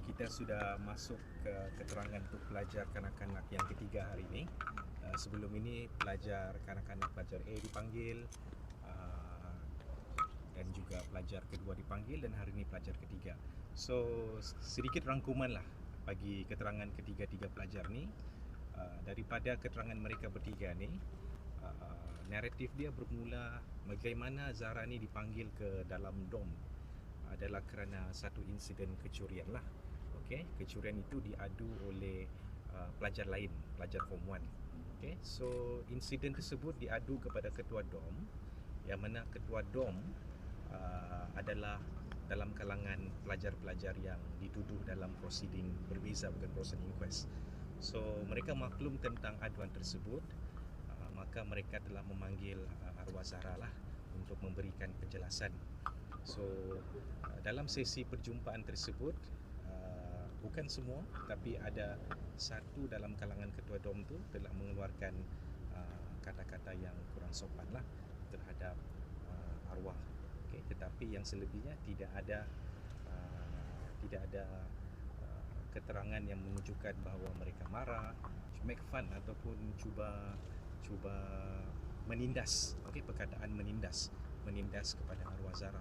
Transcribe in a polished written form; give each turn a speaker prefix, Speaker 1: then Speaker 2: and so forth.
Speaker 1: Kita sudah masuk ke keterangan untuk pelajar kanak-kanak yang ketiga hari ini. Sebelum ini pelajar kanak-kanak pelajar A dipanggil, dan juga pelajar kedua dipanggil, dan hari ini pelajar ketiga. So sedikit rangkuman lah bagi keterangan ketiga-tiga pelajar ni. Daripada keterangan mereka bertiga ni, naratif dia bermula bagaimana Zara ni dipanggil ke dalam dom adalah kerana satu insiden kecurian lah. Okey, kecurian itu diadu oleh pelajar lain, pelajar form 1. Okey, so insiden tersebut diadu kepada ketua dom, yang mana ketua dom adalah dalam kalangan pelajar-pelajar yang dituduh dalam prosiding berbeza, bukan prosiding inquest. So mereka maklum tentang aduan tersebut, maka mereka telah memanggil arwah Zara lah untuk memberikan penjelasan. So dalam sesi perjumpaan tersebut, bukan semua, tapi ada satu dalam kalangan ketua dom tu telah mengeluarkan kata-kata yang kurang sopan lah terhadap arwah. Okay, tetapi yang selebihnya tidak ada keterangan yang menunjukkan bahawa mereka marah, make fun ataupun cuba menindas, okey, perkataan menindas kepada arwah Zara.